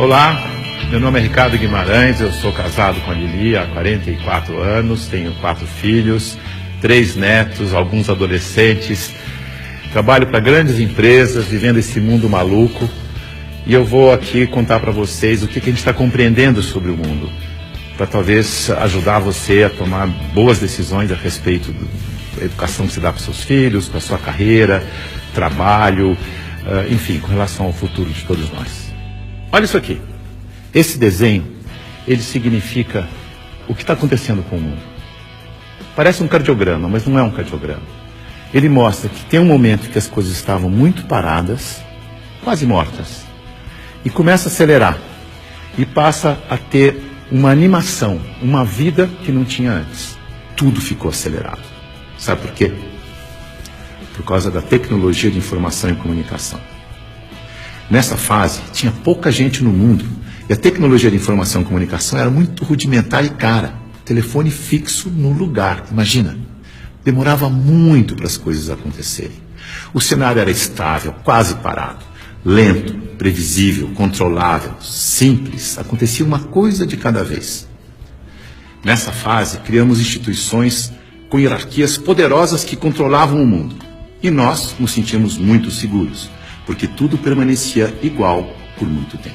Olá, meu nome é Ricardo Guimarães, eu sou casado com a Lili há 44 anos, tenho 4 filhos, 3 netos, alguns adolescentes, trabalho para grandes empresas, vivendo esse mundo maluco, e eu vou aqui contar para vocês o que a gente está compreendendo sobre o mundo, para talvez ajudar você a tomar boas decisões a respeito da educação que você dá para seus filhos, para a sua carreira, trabalho, enfim, com relação ao futuro de todos nós. Olha isso aqui. Esse desenho, ele significa o que está acontecendo com o mundo. Parece um cardiograma, mas não é um cardiograma. Ele mostra que tem um momento que as coisas estavam muito paradas, quase mortas, e começa a acelerar, e passa a ter uma animação, uma vida que não tinha antes. Tudo ficou acelerado. Sabe por quê? Por causa da tecnologia de informação e comunicação. Nessa fase, tinha pouca gente no mundo, e a tecnologia de informação e comunicação era muito rudimentar e cara. Telefone fixo no lugar, imagina. Demorava muito para as coisas acontecerem. O cenário era estável, quase parado, lento, previsível, controlável, simples. Acontecia uma coisa de cada vez. Nessa fase, criamos instituições com hierarquias poderosas que controlavam o mundo. E nós nos sentimos muito seguros, porque tudo permanecia igual por muito tempo.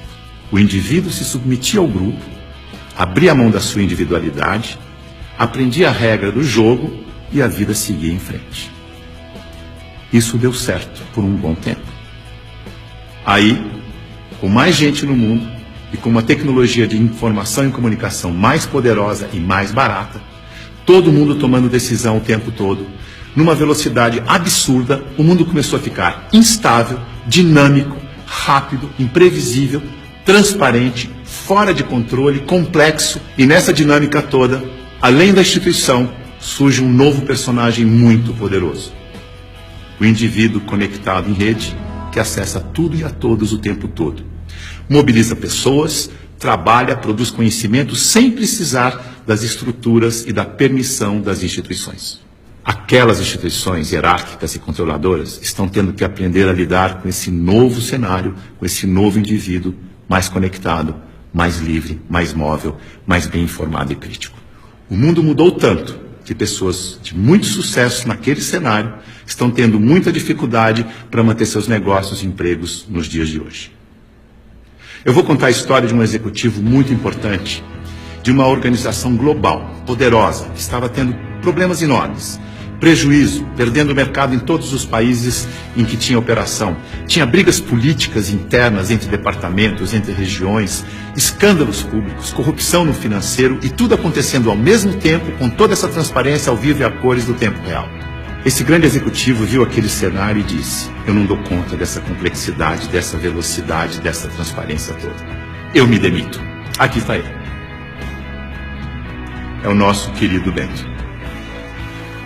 O indivíduo se submetia ao grupo, abria a mão da sua individualidade, aprendia a regra do jogo e a vida seguia em frente. Isso deu certo por um bom tempo. Aí, com mais gente no mundo e com uma tecnologia de informação e comunicação mais poderosa e mais barata, todo mundo tomando decisão o tempo todo, numa velocidade absurda, o mundo começou a ficar instável, dinâmico, rápido, imprevisível, transparente, fora de controle, complexo, e nessa dinâmica toda, além da instituição, surge um novo personagem muito poderoso. O indivíduo conectado em rede, que acessa tudo e a todos o tempo todo. Mobiliza pessoas, trabalha, produz conhecimento sem precisar das estruturas e da permissão das instituições. Aquelas instituições hierárquicas e controladoras estão tendo que aprender a lidar com esse novo cenário, com esse novo indivíduo mais conectado, mais livre, mais móvel, mais bem informado e crítico. O mundo mudou tanto que pessoas de muito sucesso naquele cenário estão tendo muita dificuldade para manter seus negócios e empregos nos dias de hoje. Eu vou contar a história de um executivo muito importante, de uma organização global, poderosa, que estava tendo problemas enormes. Prejuízo, perdendo o mercado em todos os países em que tinha operação. Tinha brigas políticas internas entre departamentos, entre regiões, escândalos públicos, corrupção no financeiro e tudo acontecendo ao mesmo tempo com toda essa transparência ao vivo e a cores do tempo real. Esse grande executivo viu aquele cenário e disse: eu não dou conta dessa complexidade, dessa velocidade, dessa transparência toda. Eu me demito. Aqui está ele. É o nosso querido Bento.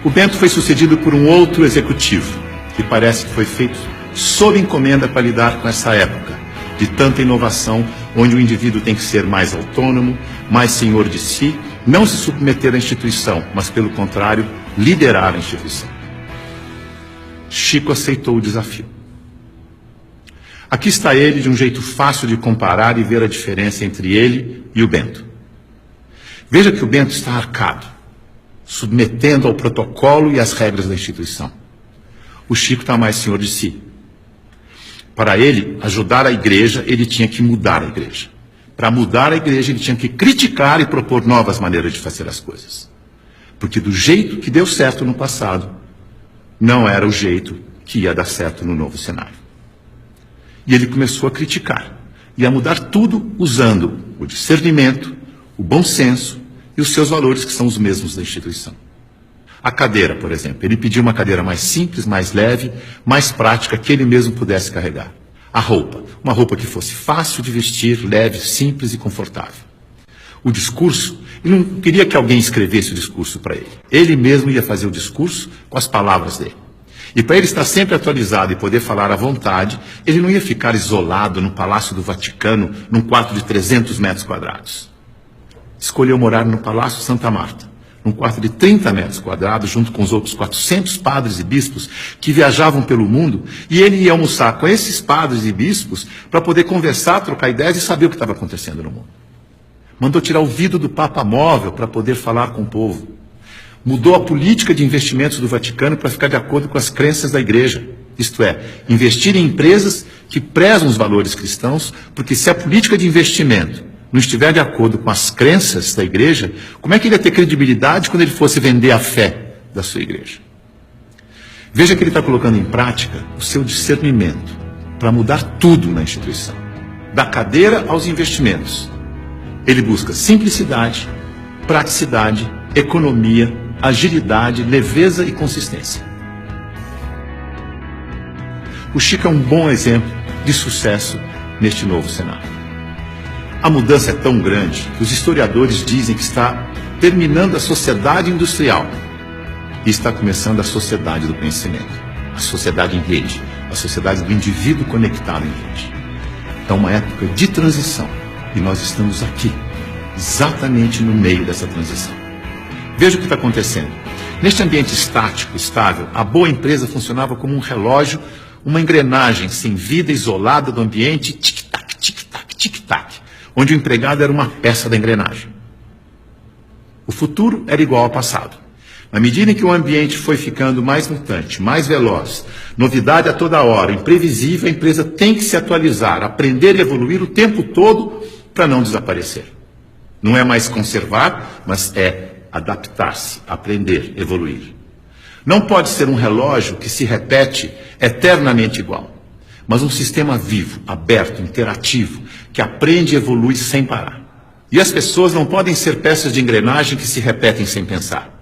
O Bento foi sucedido por um outro executivo, que parece que foi feito sob encomenda para lidar com essa época de tanta inovação, onde o indivíduo tem que ser mais autônomo, mais senhor de si, não se submeter à instituição, mas, pelo contrário, liderar a instituição. Chico aceitou o desafio. Aqui está ele, de um jeito fácil de comparar e ver a diferença entre ele e o Bento. Veja que o Bento está arcado, submetendo ao protocolo e às regras da instituição. O Chico está mais senhor de si. Para ele ajudar a igreja, ele tinha que mudar a igreja. Para mudar a igreja, ele tinha que criticar e propor novas maneiras de fazer as coisas. Porque do jeito que deu certo no passado, não era o jeito que ia dar certo no novo cenário. E ele começou a criticar e a mudar tudo usando o discernimento, o bom senso e os seus valores, que são os mesmos da instituição. A cadeira, por exemplo, ele pediu uma cadeira mais simples, mais leve, mais prática, que ele mesmo pudesse carregar. A roupa, uma roupa que fosse fácil de vestir, leve, simples e confortável. O discurso, ele não queria que alguém escrevesse o discurso para ele. Ele mesmo ia fazer o discurso com as palavras dele. E para ele estar sempre atualizado e poder falar à vontade, ele não ia ficar isolado no Palácio do Vaticano, num quarto de 300 metros quadrados. Escolheu morar no Palácio Santa Marta, num quarto de 30 metros quadrados, junto com os outros 400 padres e bispos que viajavam pelo mundo, e ele ia almoçar com esses padres e bispos para poder conversar, trocar ideias e saber o que estava acontecendo no mundo. Mandou tirar o vidro do Papa Móvel para poder falar com o povo. Mudou a política de investimentos do Vaticano para ficar de acordo com as crenças da Igreja. Isto é, investir em empresas que prezam os valores cristãos, porque se a política de investimento não estiver de acordo com as crenças da Igreja, como é que ele ia ter credibilidade quando ele fosse vender a fé da sua Igreja? Veja que ele está colocando em prática o seu discernimento para mudar tudo na instituição, da cadeira aos investimentos. Ele busca simplicidade, praticidade, economia, agilidade, leveza e consistência. O Chico é um bom exemplo de sucesso neste novo cenário. A mudança é tão grande que os historiadores dizem que está terminando a sociedade industrial e está começando a sociedade do conhecimento, a sociedade em rede, a sociedade do indivíduo conectado em rede. É uma época de transição e nós estamos aqui, exatamente no meio dessa transição. Veja o que está acontecendo. Neste ambiente estático, estável, a boa empresa funcionava como um relógio, uma engrenagem sem vida, isolada do ambiente, tic-tac, tic-tac, tic-tac, onde o empregado era uma peça da engrenagem. O futuro era igual ao passado. Na medida em que o ambiente foi ficando mais mutante, mais veloz, novidade a toda hora, imprevisível, a empresa tem que se atualizar, aprender e evoluir o tempo todo para não desaparecer. Não é mais conservar, mas é adaptar-se, aprender, evoluir. Não pode ser um relógio que se repete eternamente igual, mas um sistema vivo, aberto, interativo, que aprende e evolui sem parar. E as pessoas não podem ser peças de engrenagem que se repetem sem pensar.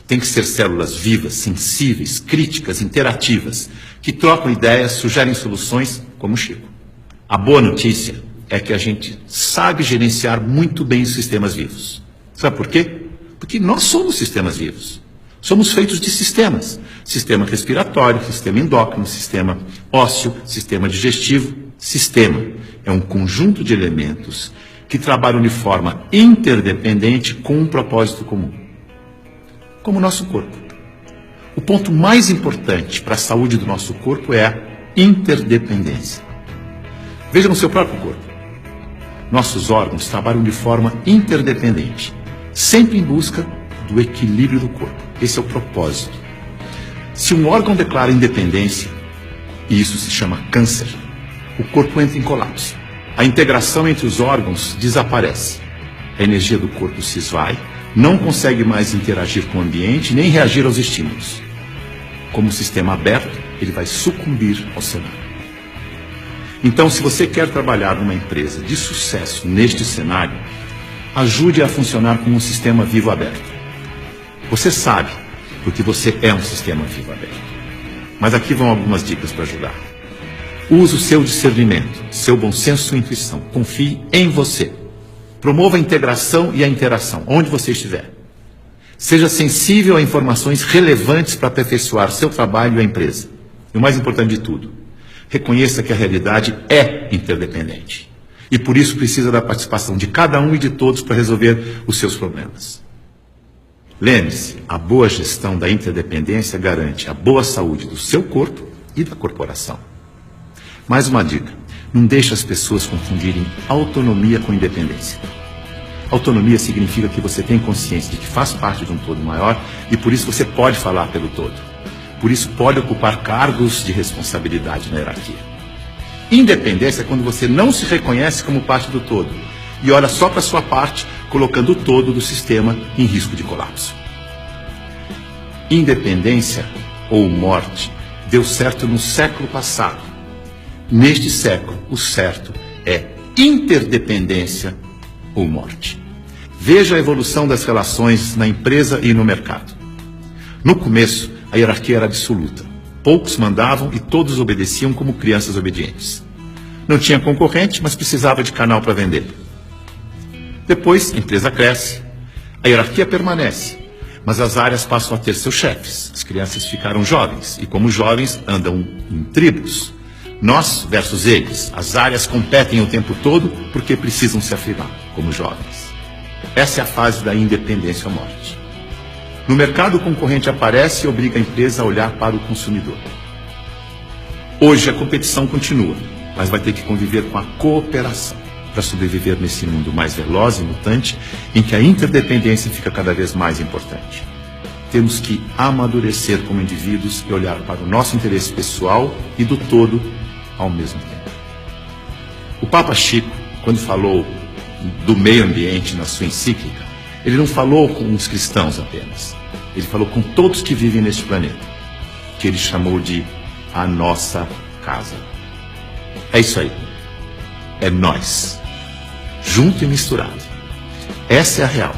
Tem que ser células vivas, sensíveis, críticas, interativas, que trocam ideias, sugerem soluções, como o Chico. A boa notícia é que a gente sabe gerenciar muito bem os sistemas vivos. Sabe por quê? Porque nós somos sistemas vivos. Somos feitos de sistemas. Sistema respiratório, sistema endócrino, sistema ósseo, sistema digestivo. Sistema é um conjunto de elementos que trabalham de forma interdependente com um propósito comum. Como o nosso corpo. O ponto mais importante para a saúde do nosso corpo é a interdependência. Veja no seu próprio corpo. Nossos órgãos trabalham de forma interdependente, sempre em busca do equilíbrio do corpo. Esse é o propósito. Se um órgão declara independência, e isso se chama câncer, o corpo entra em colapso. A integração entre os órgãos desaparece. A energia do corpo se esvai, não consegue mais interagir com o ambiente, nem reagir aos estímulos. Como um sistema aberto, ele vai sucumbir ao cenário. Então, se você quer trabalhar numa empresa de sucesso neste cenário, ajude a funcionar como um sistema vivo aberto. Você sabe, porque você é um sistema vivo aberto. Mas aqui vão algumas dicas para ajudar. Use o seu discernimento, seu bom senso e sua intuição. Confie em você. Promova a integração e a interação, onde você estiver. Seja sensível a informações relevantes para aperfeiçoar seu trabalho e a empresa. E o mais importante de tudo, reconheça que a realidade é interdependente. E por isso precisa da participação de cada um e de todos para resolver os seus problemas. Lembre-se, a boa gestão da interdependência garante a boa saúde do seu corpo e da corporação. Mais uma dica, não deixe as pessoas confundirem autonomia com independência. Autonomia significa que você tem consciência de que faz parte de um todo maior e por isso você pode falar pelo todo. Por isso pode ocupar cargos de responsabilidade na hierarquia. Independência é quando você não se reconhece como parte do todo e olha só para a sua parte, colocando o todo do sistema em risco de colapso. Independência ou morte deu certo no século passado. Neste século, o certo é interdependência ou morte. Veja a evolução das relações na empresa e no mercado. No começo, a hierarquia era absoluta. Poucos mandavam e todos obedeciam como crianças obedientes. Não tinha concorrente, mas precisava de canal para vender. Depois, a empresa cresce, a hierarquia permanece, mas as áreas passam a ter seus chefes. As crianças ficaram jovens e, como jovens, andam em tribos. Nós versus eles. As áreas competem o tempo todo porque precisam se afirmar como jovens. Essa é a fase da independência ou morte. No mercado, o concorrente aparece e obriga a empresa a olhar para o consumidor. Hoje, a competição continua, mas vai ter que conviver com a cooperação para sobreviver nesse mundo mais veloz e mutante, em que a interdependência fica cada vez mais importante. Temos que amadurecer como indivíduos e olhar para o nosso interesse pessoal e do todo ao mesmo tempo. O Papa Chico, quando falou do meio ambiente na sua encíclica, ele não falou com os cristãos apenas. Ele falou com todos que vivem neste planeta, que ele chamou de a nossa casa. É isso aí. É nós. Junto e misturado. Essa é a real.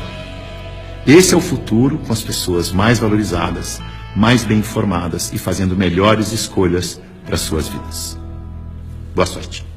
Esse é o futuro, com as pessoas mais valorizadas, mais bem informadas e fazendo melhores escolhas para suas vidas. Boa sorte.